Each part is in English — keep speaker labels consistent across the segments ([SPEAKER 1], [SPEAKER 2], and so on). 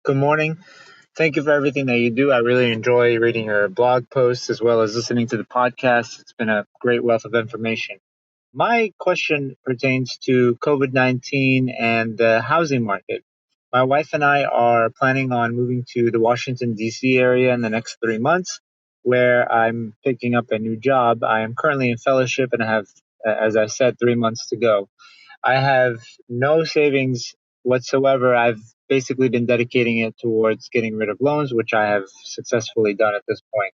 [SPEAKER 1] Good morning. Thank you for everything that you do. I really enjoy reading your blog posts as well as listening to the podcast. It's been a great wealth of information. My question pertains to COVID-19 and the housing market. My wife and I are planning on moving to the Washington, D.C. area in the next 3 months, where I'm picking up a new job. I am currently in fellowship and I have, as I said, 3 months to go. I have no savings whatsoever. I've basically been dedicating it towards getting rid of loans, which I have successfully done at this point.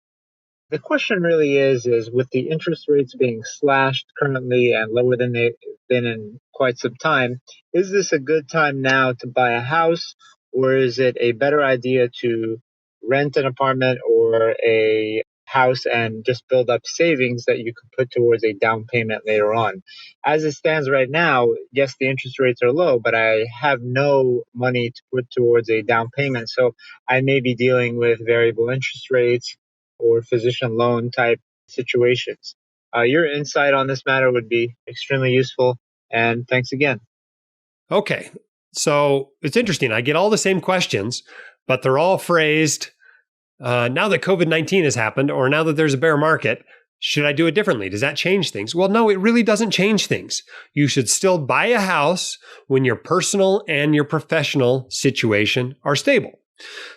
[SPEAKER 1] The question really is with the interest rates being slashed currently and lower than they've been in quite some time, is this a good time now to buy a house, or is it a better idea to rent an apartment or a house and just build up savings that you could put towards a down payment later on? As it stands right now, yes, the interest rates are low, but I have no money to put towards a down payment. So I may be dealing with variable interest rates or physician loan type situations. Your insight on this matter would be extremely useful. And thanks again.
[SPEAKER 2] Okay. So it's interesting. I get all the same questions, but they're all phrased now that COVID-19 has happened, or now that there's a bear market, should I do it differently? Does that change things? Well, no, it really doesn't change things. You should still buy a house when your personal and your professional situation are stable.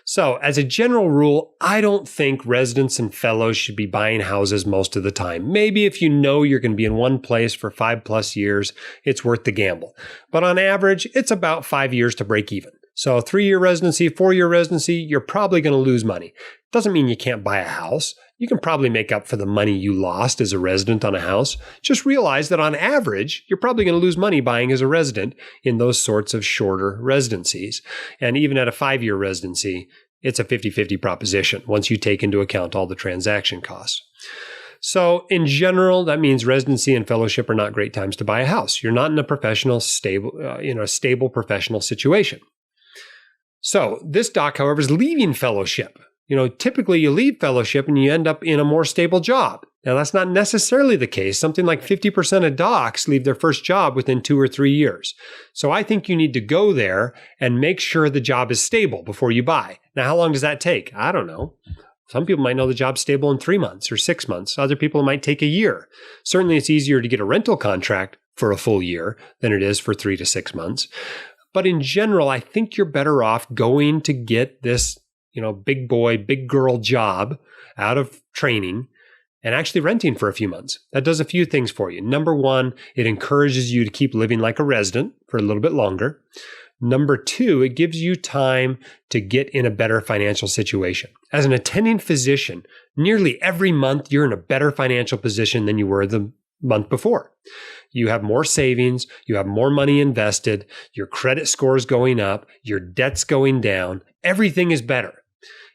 [SPEAKER 2] So as a general rule, I don't think residents and fellows should be buying houses most of the time. Maybe if you know you're going to be in one place for 5+ years, it's worth the gamble. But on average, it's about 5 years to break even. So a 3-year residency, 4-year residency, you're probably going to lose money. Doesn't mean you can't buy a house. You can probably make up for the money you lost as a resident on a house. Just realize that on average, you're probably going to lose money buying as a resident in those sorts of shorter residencies. And even at a 5-year residency, it's a 50-50 proposition once you take into account all the transaction costs. So in general, that means residency and fellowship are not great times to buy a house. You're not in a professional, stable professional situation. So this doc, however, is leaving fellowship. Typically you leave fellowship and you end up in a more stable job. Now, that's not necessarily the case. Something like 50% of docs leave their first job within 2 or 3 years. So I think you need to go there and make sure the job is stable before you buy. Now, how long does that take? I don't know. Some people might know the job's stable in 3 months or 6 months. Other people, it might take a year. Certainly, it's easier to get a rental contract for a full year than it is for 3 to 6 months. But in general, I think you're better off going to get this, big boy, big girl job out of training and actually renting for a few months. That does a few things for you. Number one, it encourages you to keep living like a resident for a little bit longer. Number two, it gives you time to get in a better financial situation. As an attending physician, nearly every month you're in a better financial position than you were the month before. You have more savings, you have more money invested, your credit score is going up, your debt's going down, everything is better.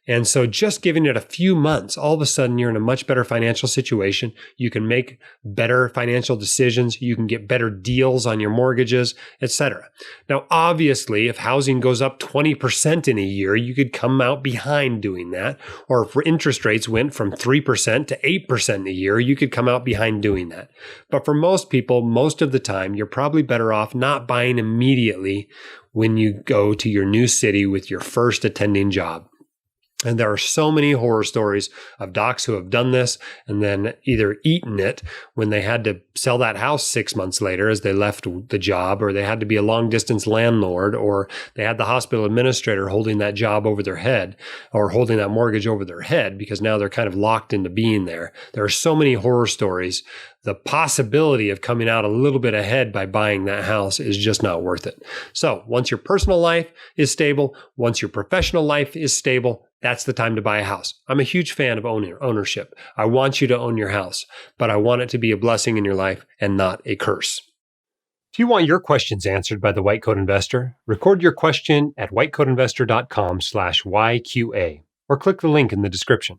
[SPEAKER 2] And so just giving it a few months, all of a sudden you're in a much better financial situation. You can make better financial decisions. You can get better deals on your mortgages, etc. Now, obviously, if housing goes up 20% in a year, you could come out behind doing that. Or if interest rates went from 3% to 8% in a year, you could come out behind doing that. But for most people, most of the time, you're probably better off not buying immediately when you go to your new city with your first attending job. And there are so many horror stories of docs who have done this and then either eaten it when they had to sell that house 6 months later as they left the job, or they had to be a long distance landlord, or they had the hospital administrator holding that job over their head or holding that mortgage over their head because now they're kind of locked into being there. There are so many horror stories. The possibility of coming out a little bit ahead by buying that house is just not worth it. So once your personal life is stable, once your professional life is stable, that's the time to buy a house. I'm a huge fan of ownership. I want you to own your house, but I want it to be a blessing in your life and not a curse. If you want your questions answered by the White Coat Investor, record your question at whitecoatinvestor.com/YQA or click the link in the description.